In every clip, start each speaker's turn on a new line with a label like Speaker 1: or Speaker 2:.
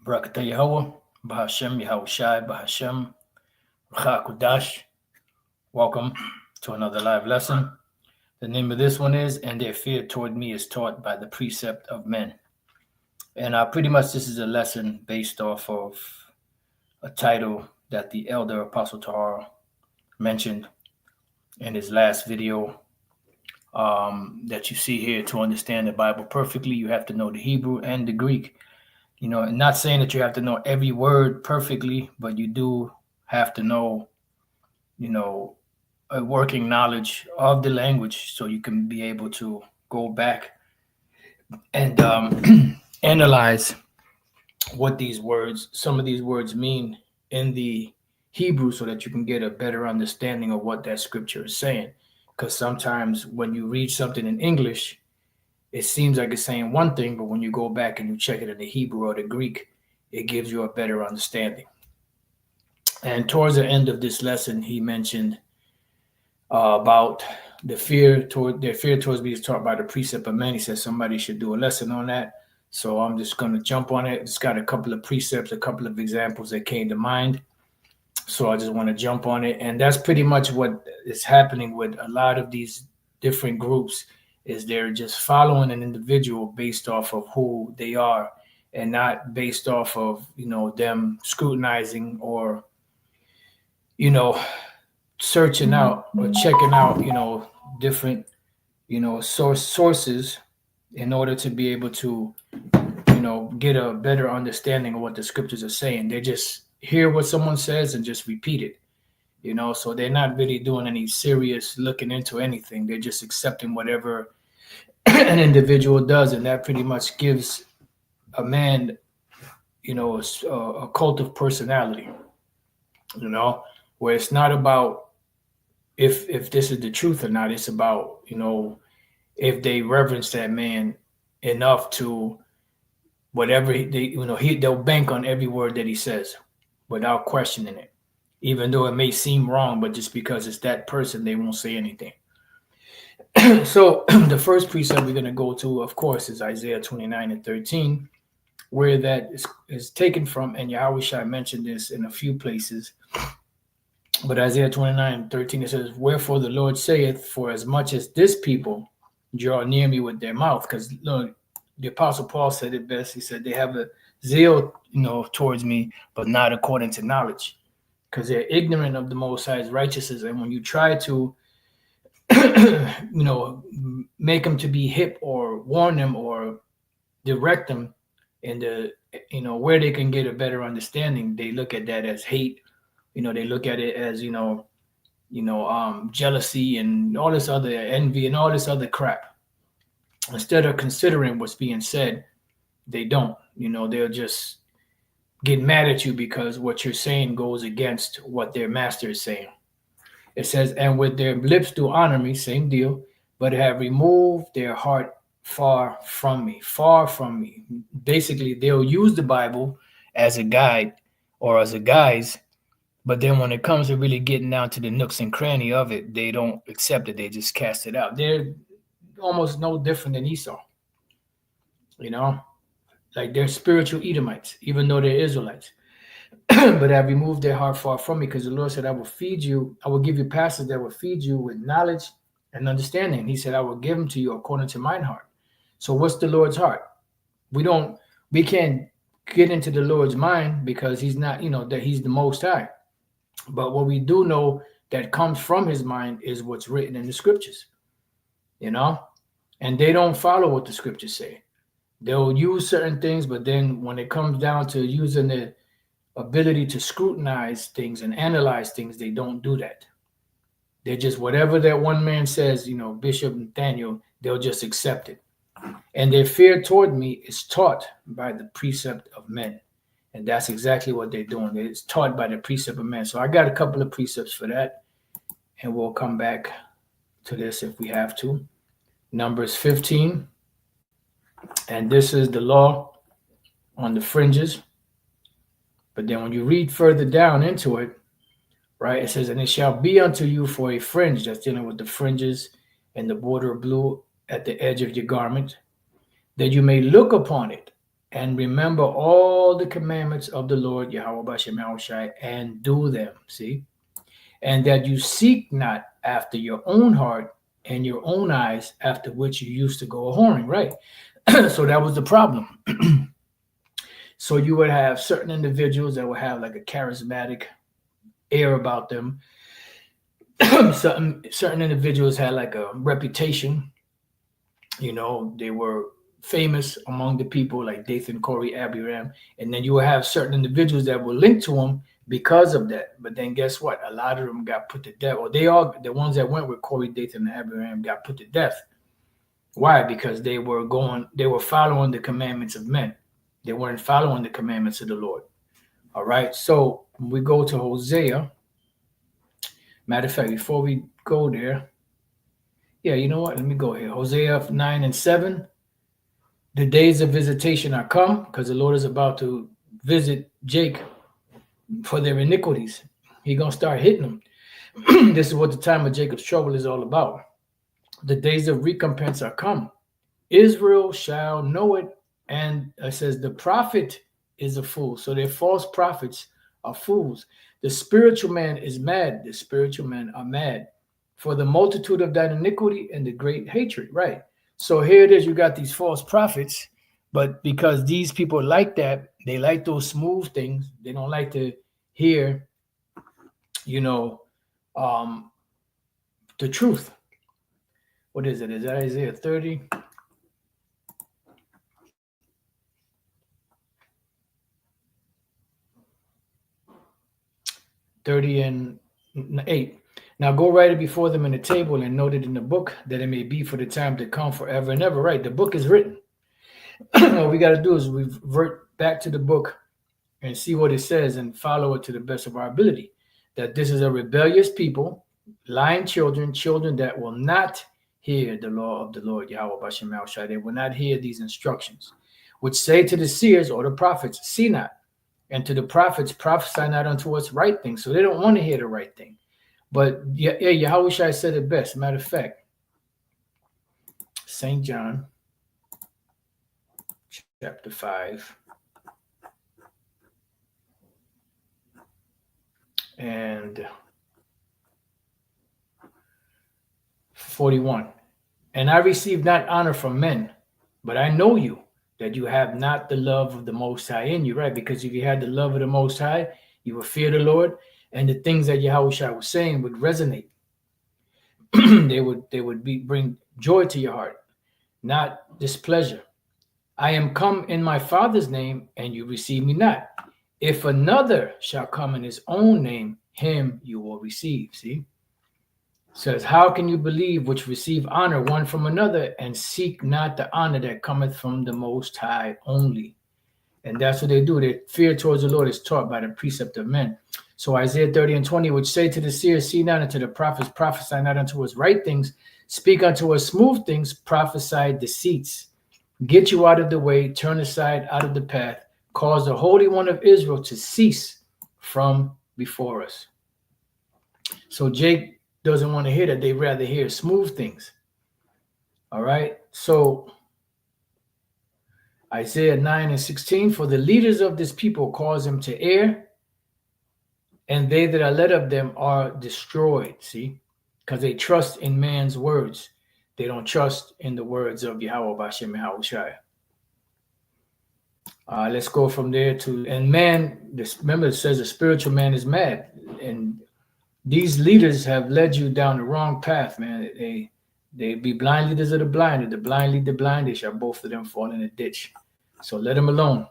Speaker 1: Barakatah Yahweh, Bahashem Yahushai, Bahashem, Racha Kudash. Welcome to another live lesson. The name of this one is, And Their Fear Toward Me is Taught by the Precept of Men. And pretty much this is a lesson based off of a title that the elder Apostle Tahar mentioned in his last video. That you see here. To understand the Bible perfectly, you have to know the Hebrew and the Greek. Not saying that you have to know every word perfectly, but you do have to know, a working knowledge of the language so you can be able to go back and analyze what some of these words mean in the Hebrew so that you can get a better understanding of what that scripture is saying. Because sometimes when you read something in English, it seems like it's saying one thing, but when you go back and you check it in the Hebrew or the Greek, it gives you a better understanding. And towards the end of this lesson, he mentioned about their fear towards me is taught by the precept of men. He said somebody should do a lesson on that. So I'm just going to jump on it. It's got a couple of precepts, a couple of examples that came to mind. So I just want to jump on it. And that's pretty much what is happening with a lot of these different groups, is they're just following an individual based off of who they are and not based off of, them scrutinizing or, searching out or checking out, different, sources in order to be able to, get a better understanding of what the scriptures are saying. They just hear what someone says and just repeat it, so they're not really doing any serious looking into anything. They're just accepting whatever an individual does. And that pretty much gives a man, a cult of personality, where it's not about if this is the truth or not. It's about, if they reverence that man enough to whatever they'll bank on every word that he says without questioning it, even though it may seem wrong, but just because it's that person, they won't say anything. So the first precept we're going to go to, of course, is Isaiah 29:13, where that is taken from, and Yahushua mentioned this in a few places. But Isaiah 29:13, it says, Wherefore the Lord saith, For as much as this people draw near me with their mouth, because the Apostle Paul said it best. He said they have a zeal, towards me, but not according to knowledge, because they're ignorant of the Most High's righteousness. And when you try to, make them to be hip or warn them or direct them in the, where they can get a better understanding, they look at that as hate. They look at it as, jealousy and all this other envy and all this other crap. Instead of considering what's being said, they don't. They'll just get mad at you because what you're saying goes against what their master is saying. It says, and with their lips do honor me, same deal, but have removed their heart far from me. Far from me. Basically, they'll use the Bible as a guide or as a guise, but then when it comes to really getting down to the nooks and cranny of it, they don't accept it. They just cast it out. They're almost no different than Esau. Like they're spiritual Edomites, even though they're Israelites. But have removed their heart far from me, because the Lord said, I will feed you. I will give you pastors that will feed you with knowledge and understanding. He said, I will give them to you according to mine heart. So what's the Lord's heart? We can't get into the Lord's mind because he's not, that he's the Most High. But what we do know that comes from his mind is what's written in the scriptures, and they don't follow what the scriptures say. They'll use certain things, but then when it comes down to using the ability to scrutinize things and analyze things, they don't do that. They're just whatever that one man says, Bishop Nathaniel, they'll just accept it. And their fear toward me is taught by the precept of men. And that's exactly what they're doing. It's taught by the precept of men. So I got a couple of precepts for that, and we'll come back to this if we have to. Numbers 15. And this is the law on the fringes. But then when you read further down into it, right, it says, and it shall be unto you for a fringe. That's dealing with the fringes and the border of blue at the edge of your garment, that you may look upon it and remember all the commandments of the Lord Yahweh Bashem Yahushai and do them. See? And that you seek not after your own heart and your own eyes, after which you used to go a whoring, right? So that was the problem. So you would have certain individuals that would have like a charismatic air about them. certain individuals had like a reputation. They were famous among the people, like Dathan, Corey, Abiram, and then you will have certain individuals that were linked to them because of that. But then guess what? A lot of them got put to death, or the ones that went with Corey, Dathan, and Abiram got put to death. Why? Because they were following the commandments of men. They weren't following the commandments of the Lord. All right. So we go to Hosea. Matter of fact, before we go there, yeah, you know what? Let me go here. Hosea 9 and 7. The days of visitation are come, because the Lord is about to visit Jacob for their iniquities. He's going to start hitting them. This is what the time of Jacob's trouble is all about. The days of recompense are come. Israel shall know it. And it says the prophet is a fool. So their false prophets are fools. The spiritual man is mad. The spiritual men are mad for the multitude of that iniquity and the great hatred. Right. So here it is. You got these false prophets, but because these people like that, they like those smooth things. They don't like to hear, the truth. What is it? Is that Isaiah 30? 30 and 8. Now go write it before them in the table and note it in the book, that it may be for the time to come forever and ever. Right, the book is written. All we got to do is revert back to the book and see what it says and follow it to the best of our ability. That this is a rebellious people, lying children that will not hear the law of the Lord Yahweh Bashem Yahushai. They will not hear these instructions, which say to the seers or the prophets, see not. And to the prophets, prophesy not unto us right things. So they don't want to hear the right thing. But Yahushua said it best. Matter of fact, St. John, chapter 5, and 41. And I receive not honor from men, but I know you, that you have not the love of the Most High in you, right? Because if you had the love of the Most High, you would fear the Lord, and the things that Yahushua was saying would resonate. they would bring joy to your heart, not displeasure. I am come in my Father's name, and you receive me not. If another shall come in his own name, him you will receive. See? Says, how can you believe which receive honor one from another, and seek not the honor that cometh from the Most High only? And that's what they do. Their fear towards the Lord is taught by the precept of men. So Isaiah 30 and 20, which say to the seers, see not, and to the prophets, prophesy not unto us right things, speak unto us smooth things, prophesy deceits. Get you out of the way, turn aside out of the path, cause the Holy One of Israel to cease from before us. So Jake doesn't want to hear that. They rather hear smooth things. All right. So Isaiah 9 and 16, for the leaders of this people cause them to err, and they that are led of them are destroyed. See, because they trust in man's words. They don't trust in the words of Yahweh Bashem Yahushai. Let's go from there to, and man, remember it says the spiritual man is mad. And these leaders have led you down the wrong path, man. They be blind leaders of the blind. If the blind lead the blind, they shall both of them fall in a ditch. So let them alone.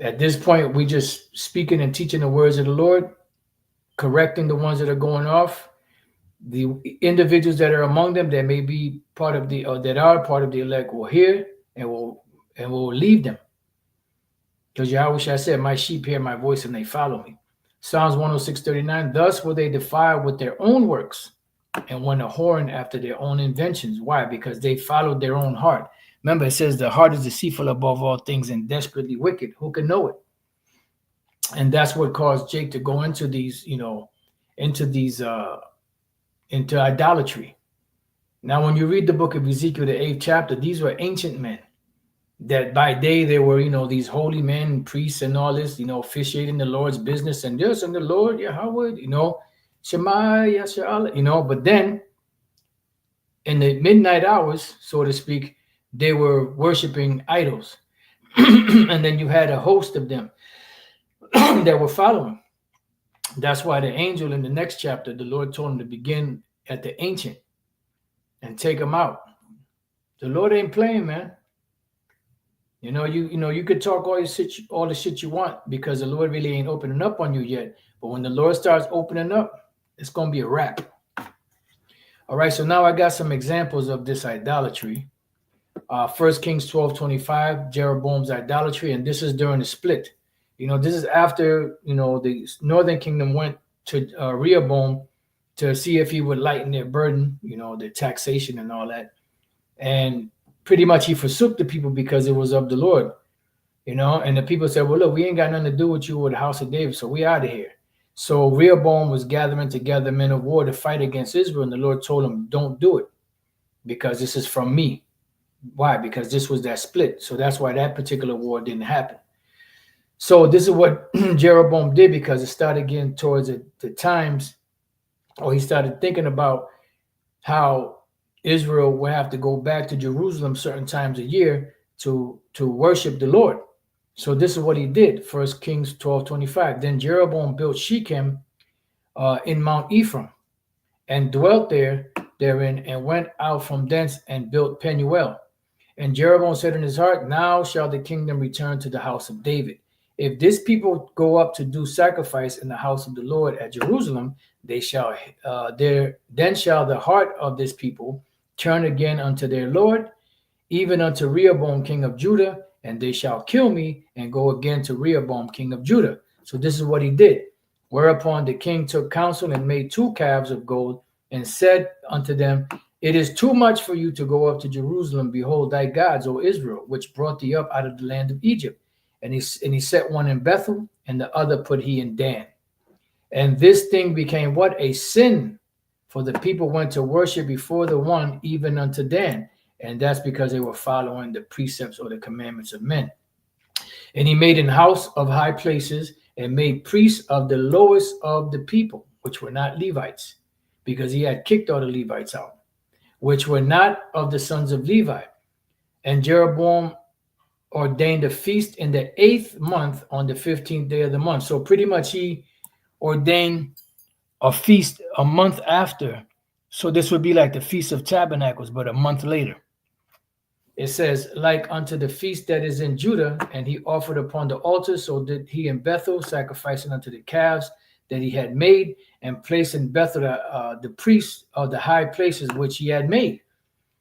Speaker 1: At this point, we just speaking and teaching the words of the Lord, correcting the ones that are going off. The individuals that are among them that may be part of the, or that are part of the elect, will hear and will leave them. Because Yahushua said, my sheep hear my voice and they follow me. Psalms 106:39, thus will they defile with their own works and went a whoring after their own inventions. Why? Because they followed their own heart. Remember, it says the heart is deceitful above all things and desperately wicked. Who can know it? And that's what caused Jake to go into these, into idolatry. Now, when you read the book of Ezekiel, the 8th chapter, these were ancient men. that by day there were, these holy men, priests, and all this, officiating the Lord's business, and this and the Lord Yahweh, Shema Yasha'Allah, but then in the midnight hours, so to speak, they were worshiping idols. And then you had a host of them that were following. That's why the angel in the next chapter, the Lord told him to begin at the ancient and take them out. The Lord ain't playing, man. You could talk all the shit you want, because the Lord really ain't opening up on you yet. But when the Lord starts opening up, it's gonna be a wrap. All right, so now I got some examples of this idolatry. 1 Kings 12:25, Jeroboam's idolatry, and this is during the split. This is after the northern kingdom went to Rehoboam to see if he would lighten their burden, the taxation and all that. And pretty much he forsook the people because it was of the Lord, and the people said, well, look, we ain't got nothing to do with you or the house of David, so we out of here. So Rehoboam was gathering together men of war to fight against Israel, and the Lord told him, don't do it, because this is from me. Why? Because this was that split. So that's why that particular war didn't happen. So this is what Jeroboam did, because it started getting towards the times, or he started thinking about how Israel would have to go back to Jerusalem certain times a year to worship the Lord. So this is what he did. 1 Kings 12:25. Then Jeroboam built Shechem in Mount Ephraim, and dwelt therein, and went out from thence and built Penuel. And Jeroboam said in his heart, now shall the kingdom return to the house of David. If this people go up to do sacrifice in the house of the Lord at Jerusalem, then shall the heart of this people turn again unto their Lord, even unto Rehoboam king of Judah, and they shall kill me and go again to Rehoboam king of Judah. So this is what he did. Whereupon the king took counsel and made 2 calves of gold, and said unto them, it is too much for you to go up to Jerusalem. Behold thy gods, O Israel, which brought thee up out of the land of Egypt. And he set one in Bethel, and the other put he in Dan. And this thing became what? A sin. For the people went to worship before the one, even unto Dan. And that's because they were following the precepts or the commandments of men. And he made an house of high places, and made priests of the lowest of the people, which were not Levites, because he had kicked all the Levites out, which were not of the sons of Levi. And Jeroboam ordained a feast in the 8th month on the 15th day of the month. So pretty much he ordained a feast a month after. So this would be like the Feast of Tabernacles, but a month later. It says, like unto the feast that is in Judah, and he offered upon the altar. So did he in Bethel, sacrificing unto the calves that he had made, and placed in Bethel the priests of the high places which he had made.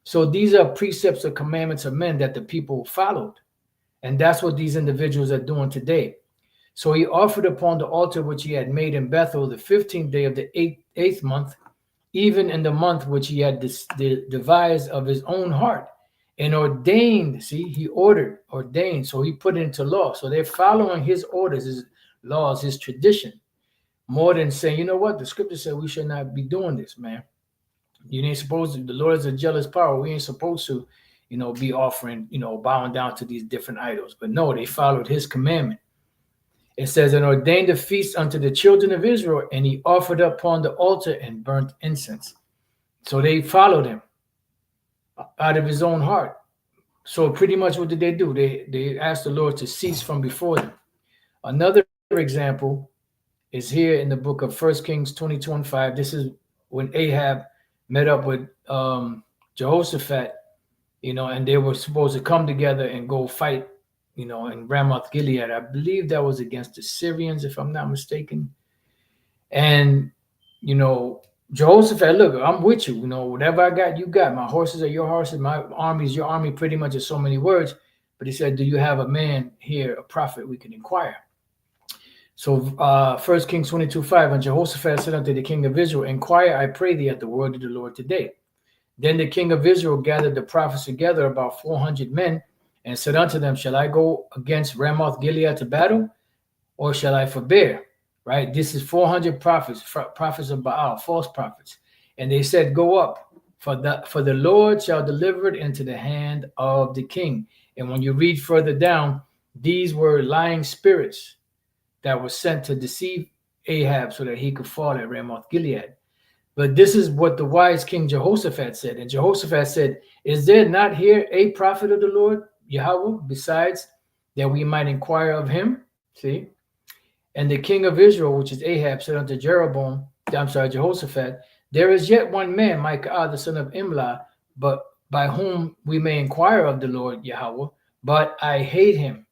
Speaker 1: So these are precepts or commandments of men that the people followed. And that's what these individuals are doing today. So he offered upon the altar which he had made in Bethel the 15th day of the 8th month, even in the month which he had devised of his own heart, and ordained. See, he ordained. So he put it into law. So they're following his orders, his laws, his tradition, more than saying, you know what, the scripture said we should not be doing this, man. You ain't supposed to. The Lord is a jealous power. We ain't supposed to, be offering, bowing down to these different idols. But no, they followed his commandment. It says, and ordained a feast unto the children of Israel, and he offered upon the altar and burnt incense. So they followed him out of his own heart. So pretty much what did they do? They asked the Lord to cease from before them. Another example is here in the book of 1 Kings 22:5. This is when Ahab met up with Jehoshaphat, and they were supposed to come together and go fight, in Ramoth Gilead. I believe that was against the Syrians, if I'm not mistaken. And, Jehoshaphat, look, I'm with you. Whatever I got, you got. My horses are your horses. My army is your army, pretty much in so many words. But he said, do you have a man here, a prophet, we can inquire? So 1 Kings 22:5, and Jehoshaphat said unto the king of Israel, inquire, I pray thee, at the word of the Lord today. Then the king of Israel gathered the prophets together, about 400 men, and said unto them, shall I go against Ramoth Gilead to battle, or shall I forbear? Right? This is 400 prophets of Baal, false prophets. And they said, go up, for the Lord shall deliver it into the hand of the king. And when you read further down, these were lying spirits that were sent to deceive Ahab so that he could fall at Ramoth Gilead. But this is what the wise King Jehoshaphat said. And Jehoshaphat said, is there not here a prophet of the Lord, Yahweh, besides that we might inquire of him? See? And the king of Israel, which is Ahab, said unto Jehoshaphat, there is yet one man, Micah, the son of Imlah, but by whom we may inquire of the Lord Yahweh, but I hate him,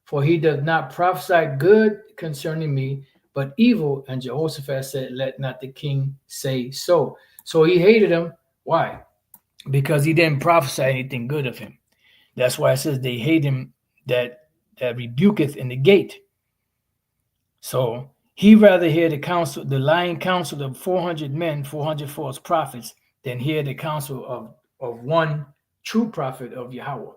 Speaker 1: for he does not prophesy good concerning me, but evil. And Jehoshaphat said, let not the king say so. So he hated him. Why? Because he didn't prophesy anything good of him. That's why it says they hate him that rebuketh in the gate. So he rather hear the counsel, the lying counsel of 400 men, 400 false prophets, than hear the counsel of one true prophet of Yahweh.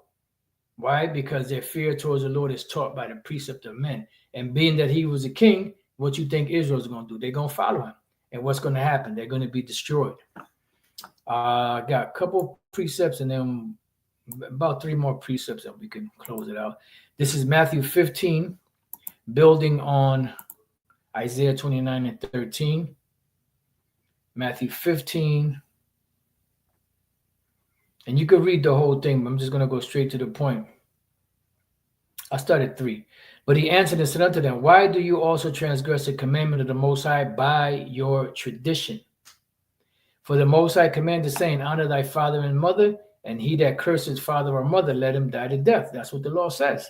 Speaker 1: Why? Because their fear towards the Lord is taught by the precept of men. And being that he was a king, what you think Israel's going to do? They're going to follow him. And what's going to happen? They're going to be destroyed. I got a couple precepts and then about 3 more precepts and we can close it out. This is Matthew 15, building on Isaiah 29 and 13. Matthew 15. And you could read the whole thing, but I'm just going to go straight to the point. I started 3. But he answered and said unto them, why do you also transgress the commandment of the Most High by your tradition? For the Most High commanded, saying, honor thy father and mother, and he that curses father or mother, let him die to death. That's what the law says.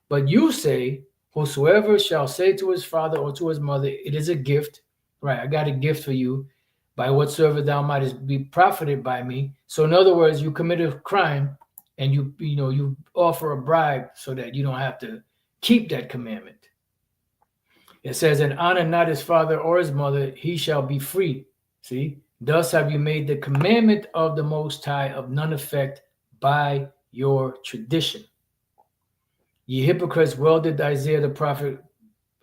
Speaker 1: But you say, whosoever shall say to his father or to his mother, it is a gift, right? I got a gift for you, by whatsoever thou mightest be profited by me. So in other words, you commit a crime and you offer a bribe so that you don't have to keep that commandment. It says, and honor not his father or his mother, he shall be free. See, thus have you made the commandment of the Most High of none effect by your tradition. Ye hypocrites, well did Isaiah the prophet,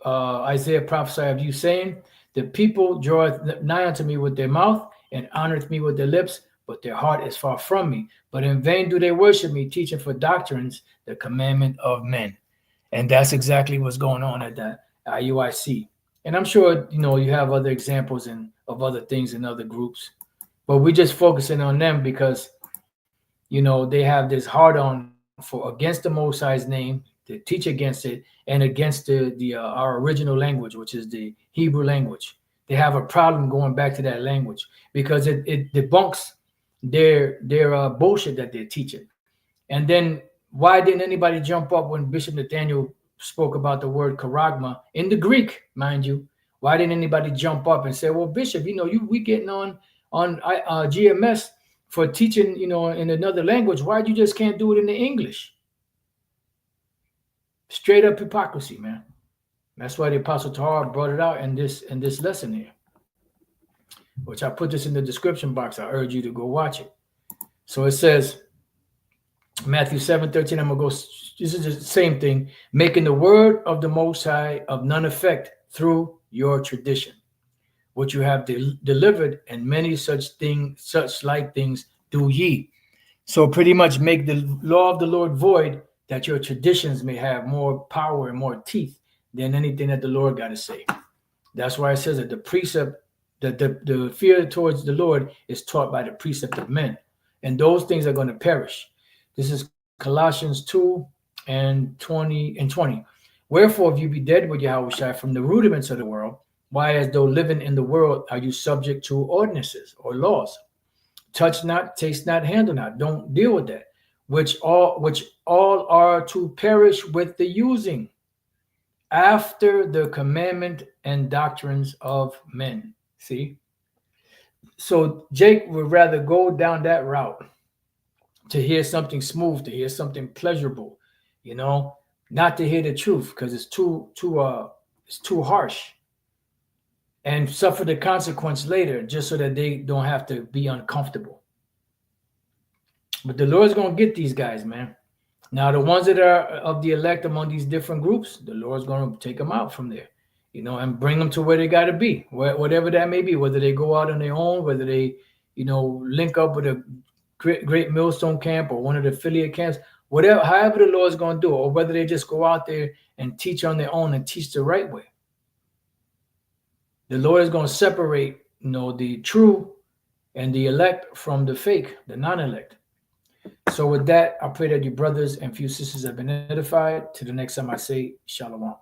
Speaker 1: Isaiah prophesy of you, saying, the people draweth nigh unto me with their mouth, and honoreth me with their lips, but their heart is far from me. But in vain do they worship me, teaching for doctrines the commandment of men. And that's exactly what's going on at that IUIC. And I'm sure, you have other examples of other things in other groups. But we're just focusing on them because, they have this hard-on for against the Most High's name, to teach against it, and against our original language, which is the Hebrew language. They have a problem going back to that language because it debunks their bullshit that they're teaching. And then why didn't anybody jump up when Bishop Nathaniel spoke about the word charagma in the Greek, mind you? Why didn't anybody jump up and say, well, Bishop, we getting on GMS for teaching, in another language. Why you just can't do it in the English? Straight up hypocrisy, man. That's why the Apostle Tahar brought it out in this lesson here, which I put this in the description box. I urge you to go watch it. So it says, Matthew 7:13, I'm going to go, this is the same thing, making the word of the Most High of none effect through your tradition, which you have delivered, and many such like things do ye. So pretty much make the law of the Lord void, that your traditions may have more power and more teeth than anything that the Lord got to say. That's why it says that the precept, that the fear towards the Lord is taught by the precept of men. And those things are going to perish. This is Colossians 2 and 20. Wherefore, if you be dead with Yahushua from the rudiments of the world, why, as though living in the world, are you subject to ordinances or laws? Touch not, taste not, handle not. Don't deal with that. Which all are to perish with the using, after the commandment and doctrines of men. See? So Jake would rather go down that route to hear something smooth, to hear something pleasurable, not to hear the truth, because it's too harsh, and suffer the consequence later, just so that they don't have to be uncomfortable. But the Lord's going to get these guys, man. Now, the ones that are of the elect among these different groups, the Lord's going to take them out from there, and bring them to where they got to be, whatever that may be, whether they go out on their own, whether they, link up with a great millstone camp or one of the affiliate camps, Whatever, however the Lord's going to do it, or whether they just go out there and teach on their own and teach the right way. The Lord is going to separate, the true and the elect from the fake, the non-elect. So with that, I pray that your brothers and few sisters have been edified. To the next time I say, Shalom.